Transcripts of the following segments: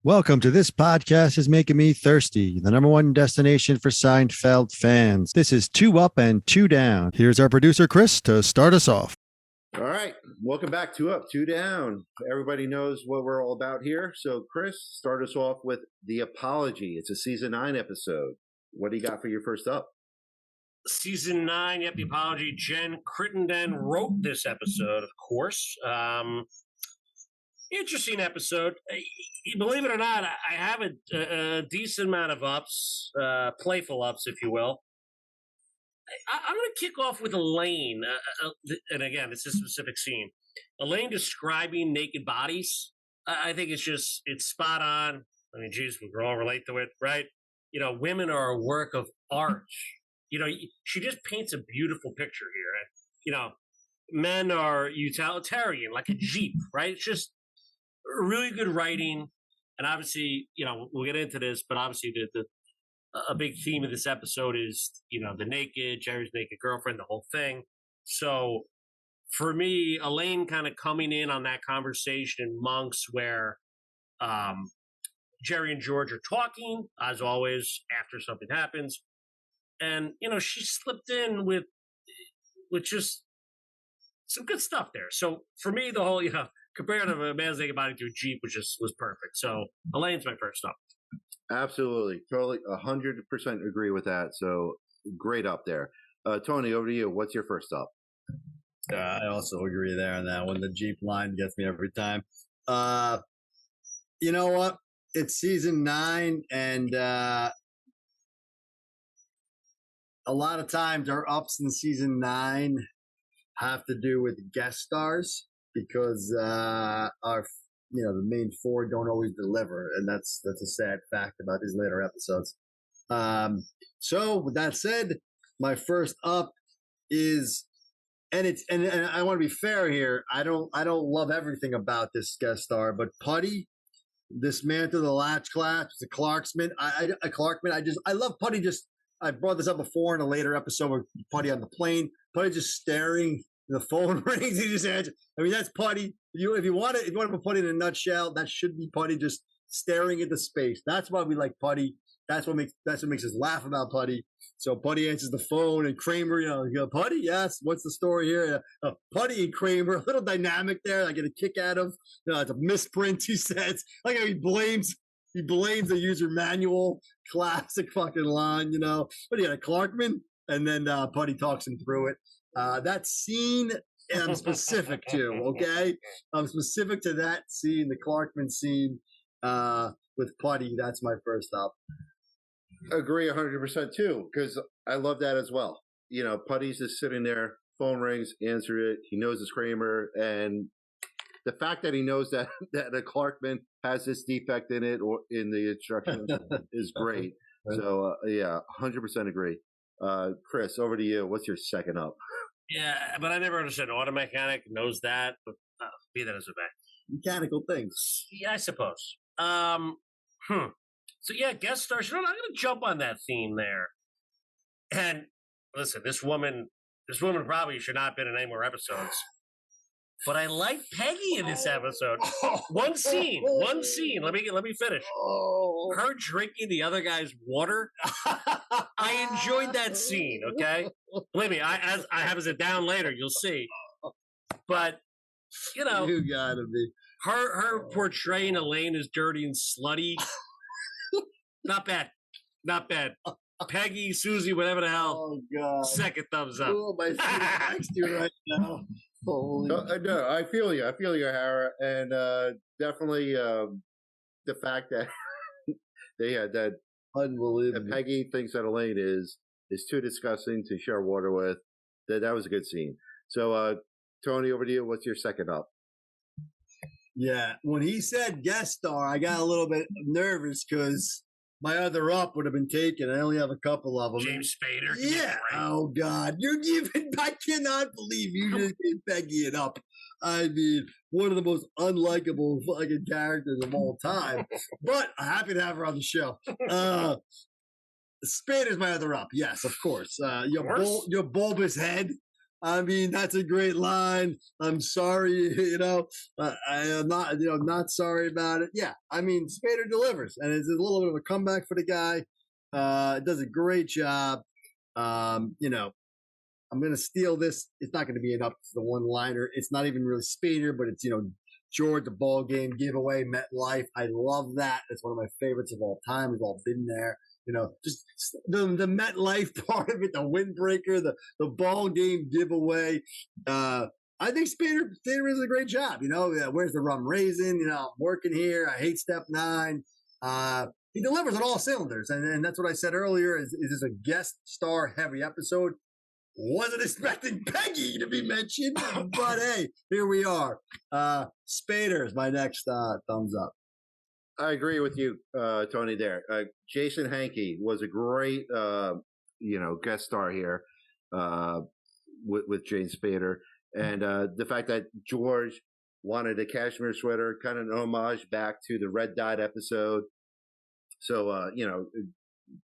Welcome to This Podcast is Making Me Thirsty, the number one destination for Seinfeld fans. This is Two Up and Two Down. Here's our producer, Chris, to start us off. All right. Welcome back to Up, Two Down. Everybody knows what we're all about here. So, Chris, start us off with The Apology. It's a season 9 episode. What do you got for your first up? Season 9, The Apology. Jen Crittenden wrote this episode, of course. Interesting episode. Believe it or not, I have a decent amount of ups, playful ups, if you will. I'm going to kick off with Elaine. And again, it's a specific scene. Elaine describing naked bodies. I think it's spot on. I mean, geez, we can all relate to it, right? You know, women are a work of art. You know, she just paints a beautiful picture here. You know, men are utilitarian, like a Jeep, right? It's just really good writing. And obviously, you know, we'll get into this, but obviously a big theme of this episode is, you know, Jerry's naked girlfriend, the whole thing. So for me, Elaine kind of coming in on that conversation in Monks where Jerry and George are talking, as always, after something happens. And, you know, she slipped in with just some good stuff there. So for me, the whole, you know, compared to a man's naked body to a Jeep was perfect. So Elaine's my first up. Absolutely. Totally 100% agree with that. So great up there. Tony, over to you. What's your first up? I also agree there on that one. The Jeep line gets me every time. You know what? It's season 9, and a lot of times our ups in season 9 have to do with guest stars because the main 4 don't always deliver, and that's a sad fact about these later episodes. So with that said, my first up is, and I want to be fair here. I don't love everything about this guest star, but Putty, this man through the latch collapse, the Clarksman. I love Putty. I brought this up before in a later episode with Putty on the plane. Putty just staring. The phone rings. He just answers. I mean, that's Putty. If you want to put Putty in a nutshell, that should be Putty just staring into space. That's why we like Putty. That's what makes us laugh about Putty. So Putty answers the phone, and Kramer, you know, Putty, yes. What's the story here? Putty and Kramer, a little dynamic there. I get a kick out of. You know, it's a misprint. He says, like how he blames the user manual. Classic fucking line, you know. But he had a Clarkman, and then Putty talks him through it. That scene I'm specific to, okay? I'm specific to that scene, the Clarkman scene with Putty. That's my first up. Agree 100% too, because I love that as well. You know, Putty's just sitting there, phone rings, answer it. He knows it's Kramer, and the fact that he knows that a Clarkman has this defect in it or in the instructions is great. So, 100% agree. Chris, over to you. What's your second up? Yeah, but I never understood. Auto mechanic knows that, but be that as it may. Mechanical things. Yeah, I suppose. So yeah, guest stars. You know, I'm going to jump on that theme there. And listen, this woman probably should not have been in any more episodes. But I like Peggy in this episode. One scene. Let me finish. Her drinking the other guy's water. I enjoyed that scene. Okay, believe me. I have it down later. You'll see. But you know, you gotta be her portraying Elaine as dirty and slutty. Not bad. Peggy, Susie, whatever the hell. Oh God! Second thumbs up. Oh, my feet next to you right now. No, I feel you, Hara, and definitely the fact that they had that unbelievable. That Peggy thinks that Elaine is too disgusting to share water with. That was a good scene. So, Tony, over to you. What's your second up? Yeah, when he said guest star, I got a little bit nervous because my other up would have been taken. I only have a couple of them. James Spader. Yeah. Oh God, I cannot believe you just gave Peggy it up. I mean, one of the most unlikable fucking characters of all time. But I'm happy to have her on the show. Spader's my other up. Yes, of course. Your bulbous head I mean, that's a great line. I'm sorry, I am not, not sorry about it. Yeah, I mean, Spader delivers, and it's a little bit of a comeback for the guy. Does a great job. I'm going to steal this. It's not going to be enough for the one liner. It's not even really Spader, but it's, George, the ball game giveaway, MetLife. I love that. It's one of my favorites of all time. We've all been there. Just the MetLife part of it, the windbreaker, the ball game giveaway. I think Spader does a great job. Where's the rum raisin? I'm working here. I hate step 9. He delivers on all cylinders. And that's what I said earlier is this a guest star heavy episode. Wasn't expecting Peggy to be mentioned, but hey, here we are. Spader is my next thumbs up. I agree with you, Tony. There, Jason Hankey was a great, guest star here with Jane Spader, and the fact that George wanted a cashmere sweater, kind of an homage back to the Red Dot episode. So,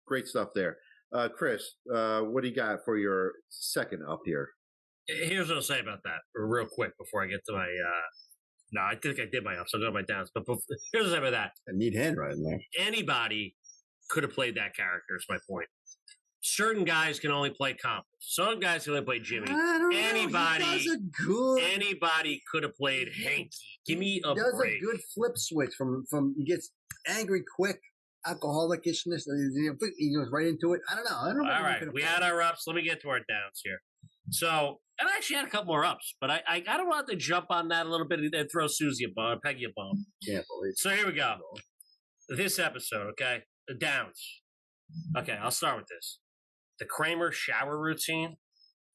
great stuff there. Chris, what do you got for your second up here? Here's what I'll say about that real quick before I get to my. No, I think I did my ups. I'll go to my downs. But here's what I'll say about that. A neat handwriting there. Anybody could have played that character, is my point. Certain guys can only play comp. Some guys can only play Jimmy. Anybody could have played Hanky. Give me a break. A good flip switch from he gets angry quick. Alcoholicishness. He goes right into it. I don't know. All right. We had our ups. Let me get to our downs here. So, and I actually had a couple more ups, but I don't want to jump on that a little bit and throw Susie a bone, Peggy a bone. Can't believe it. So here we go. This episode, okay? The downs. Okay, I'll start with this. The Kramer shower routine.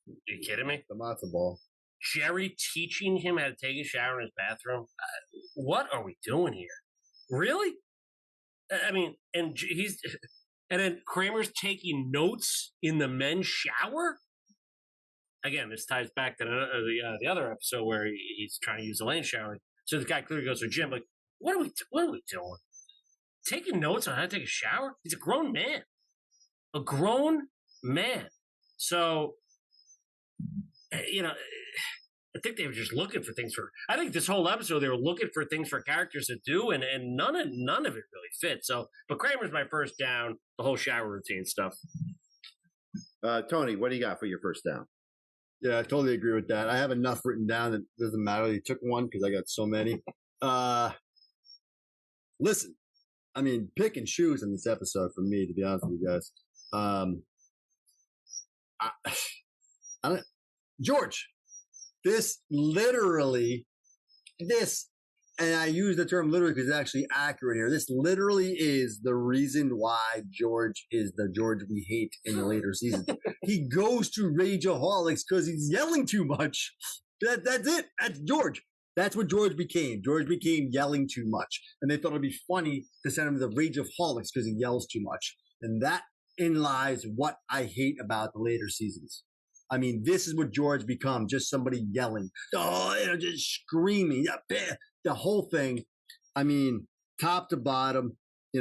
Are you kidding me? The matzo ball. Jerry teaching him how to take a shower in his bathroom. What are we doing here? Really? I mean, and then Kramer's taking notes in the men's shower. Again, this ties back to the other episode where he's trying to use the lane shower. So the guy clearly goes to Jim, like, what are we doing? Taking notes on how to take a shower? He's a grown man. A grown man. So, I think they were just looking for things I think this whole episode, they were looking for things for characters to do, and none of it really fit. So, but Kramer's my first down, the whole shower routine stuff. Tony, what do you got for your first down? Yeah, I totally agree with that. I have enough written down that it doesn't matter. You took one because I got so many. Listen, I mean, pick and choose in this episode for me, to be honest with you guys. I don't, George, and I use the term literally because it's actually accurate here. This literally is the reason why George is the George we hate in the later seasons. He goes to rageaholics because he's yelling too much. That's it. That's George. That's what George became. George became yelling too much. And they thought it'd be funny to send him to the rageaholics because he yells too much. And that in lies what I hate about the later seasons. I mean, this is what George becomes, just somebody yelling. Just screaming. The whole thing. I mean, top to bottom, he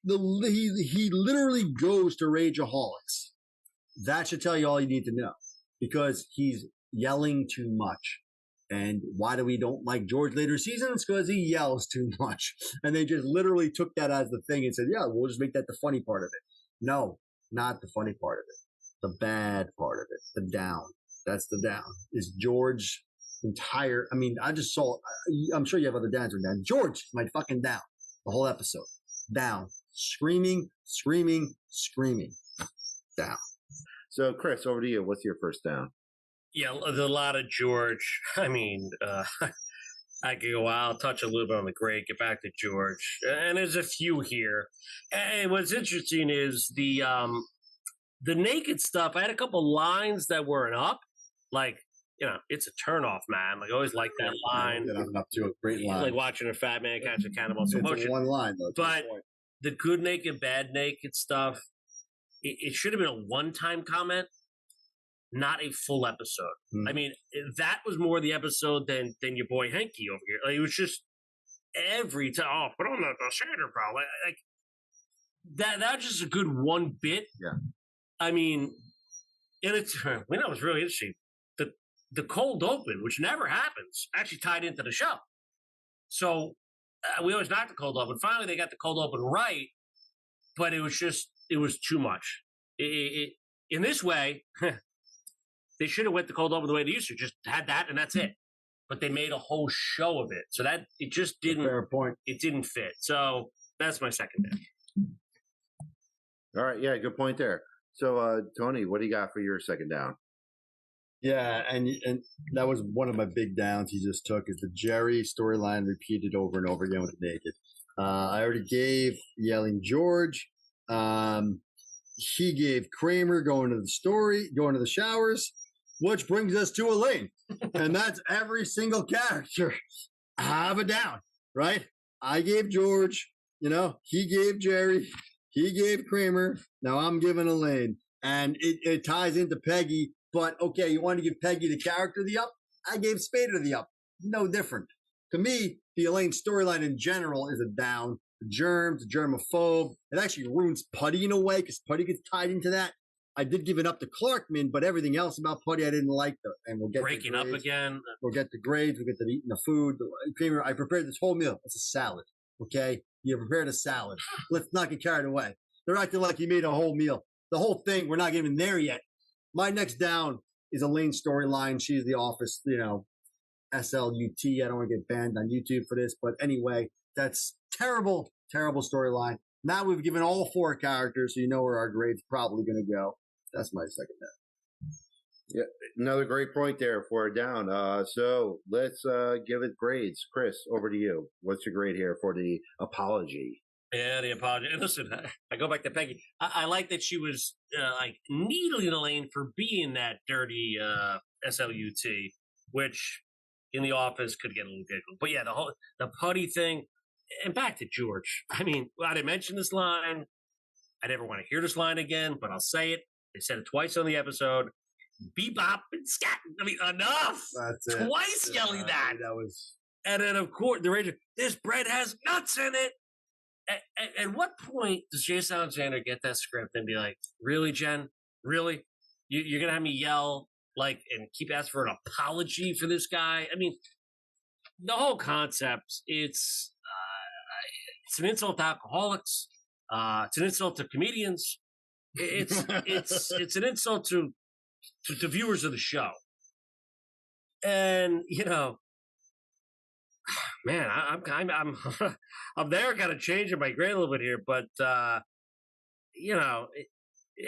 literally goes to rageaholics. That should tell you all you need to know because he's yelling too much. And why do we don't like George later seasons? Because he yells too much. And they just literally took that as the thing and said, yeah, we'll just make that the funny part of it. No, not the funny part of it. The bad part of it. The down. That's the down. Is George entire. I mean, I just saw, I'm sure you have other downs right now. George is my fucking down. The whole episode. Down. Screaming, screaming, screaming. Down. So, Chris, over to you. What's your first down? Yeah, there's a lot of George. I mean, I could go out, touch a little bit on the great, get back to George. And there's a few here. And what's interesting is the naked stuff. I had a couple lines that weren't up. Like, it's a turnoff, man. Like, I always like that line. I'm up to a great line. Like watching a fat man catch a cannibal. So it's one line, though. But the good naked, bad naked stuff, it should have been a one-time comment, not a full episode. I mean, that was more the episode than your boy Hanky over here. Like, it was just every time, put on the Sander, bro. Like that was just a good one bit. Yeah. I mean, And it's we know it was really interesting. The cold open, which never happens, actually tied into the show. So we always knocked the cold open. Finally, they got the cold open right, but it was too much. In this way, they should have went the cold open the way they used to. Just had that and that's it. But they made a whole show of it, so that it just didn't. Fair point. It didn't fit. So that's my second pick. All right, yeah, good point there. So, Tony, what do you got for your second down? Yeah, and that was one of my big downs he just took is the Jerry storyline repeated over and over again with the naked. I already gave yelling George. He gave Kramer going to the showers, which brings us to Elaine. And that's every single character. Have a down, right? I gave George, he gave Jerry, he gave Kramer. Now I'm giving Elaine. And it ties into Peggy. But, okay, you want to give Peggy the character the up? I gave Spader the up. No different. To me, the Elaine storyline in general is a down. The germs, the germaphobe. It actually ruins Putty in a way because Putty gets tied into that. I did give it up to Clarkman, but everything else about Putty I didn't like. And we'll get breaking up again. We'll get the grades. We'll get to eating the food. Kramer, I prepared this whole meal. It's a salad, okay? You prepared a salad. Let's not get carried away. They're acting like you made a whole meal. The whole thing, we're not even there yet. My next down is Elaine's storyline. She's the office, SLUT. I don't want to get banned on YouTube for this, but anyway, that's terrible, terrible storyline. Now we've given all 4 characters, so you know where our grade's probably going to go. That's my second down. Yeah, another great point there for a down. So let's give it grades. Chris, over to you. What's your grade here for the apology? Yeah, the apology. And listen, I go back to Peggy. I like that she was needling Elaine for being that dirty SLUT, which in the office could get a little giggle. But yeah, the Putty thing. And back to George. I mean, I didn't mention this line. I never want to hear this line again, but I'll say it. They said it twice on the episode. Bebop and scat. I mean, enough. That's it. Twice yelling that. That was. And then, of course, the Ranger, this bread has nuts in it. At what point does Jason Alexander get that script and be like, really, Jen? Really? You're going to have me yell and keep asking for an apology for this guy? I mean, the whole concept, it's an insult to alcoholics. It's an insult to comedians. It's an insult to viewers of the show. And, man, I'm there kind of changing my grade a little bit here, but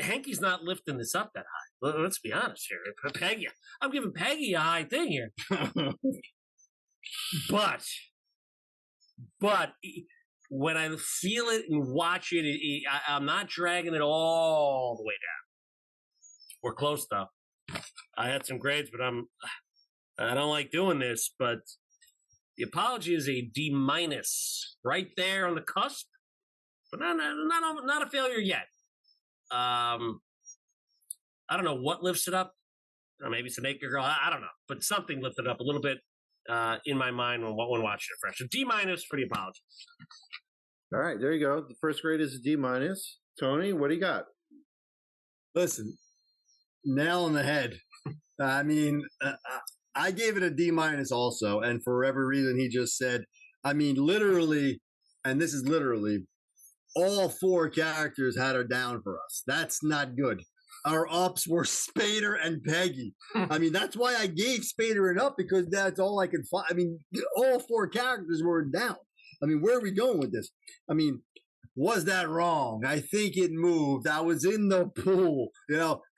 Hankey's not lifting this up that high. Let's be honest here. Peggy, I'm giving Peggy a high thing here, but when I feel it and watch it, I'm not dragging it all the way down. We're close though. I had some grades, but I don't like doing this, but. The apology is a D-, right there on the cusp, but not a failure yet. I don't know what lifts it up. Maybe it's a naked girl. I don't know, but something lifted up a little bit in my mind when watching it fresh. So D- for the apology. All right, there you go. The first grade is a D-. Tony, what do you got? Listen, nail on the head. I mean. I gave it a D- also, and for every reason he just said. I mean, literally, and this is literally, all 4 characters had her down for us. That's not good. Our ups were Spader and Peggy. I mean, that's why I gave Spader an up, because that's all I could find. I mean, all 4 characters were down. I mean, where are we going with this? I mean, was that wrong? I think it moved. I was in the pool.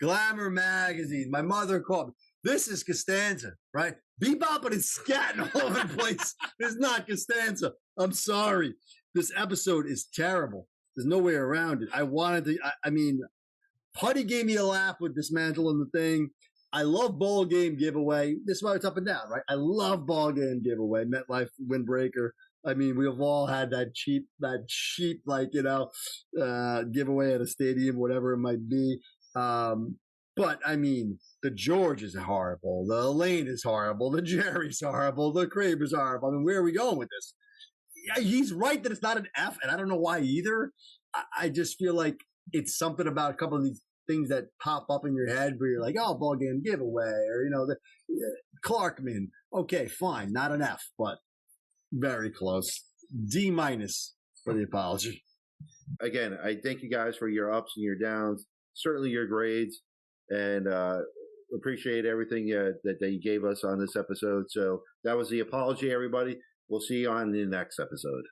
Glamour magazine. My mother called me. This is Costanza, right? Bebopping and scatting all over the place. It's not Costanza. I'm sorry. This episode is terrible. There's no way around it. I wanted to, I mean, Putty gave me a laugh with dismantling the thing. I love ball game giveaway. This is why it's up and down, right? I love ball game giveaway. MetLife windbreaker. I mean, we've all had that cheap, giveaway at a stadium, whatever it might be. But I mean, the George is horrible. The Elaine is horrible. The Jerry's horrible. The Kramer's horrible. I mean, where are we going with this? Yeah, he's right that it's not an F, and I don't know why either. I just feel like it's something about a couple of these things that pop up in your head where you're like, oh, ball game giveaway, or Clarkman. Okay, fine, not an F, but very close. D- for the apology. Again, I thank you guys for your ups and your downs, certainly your grades, and appreciate everything that you gave us on this episode. So that was the apology, everybody. We'll see you on the next episode.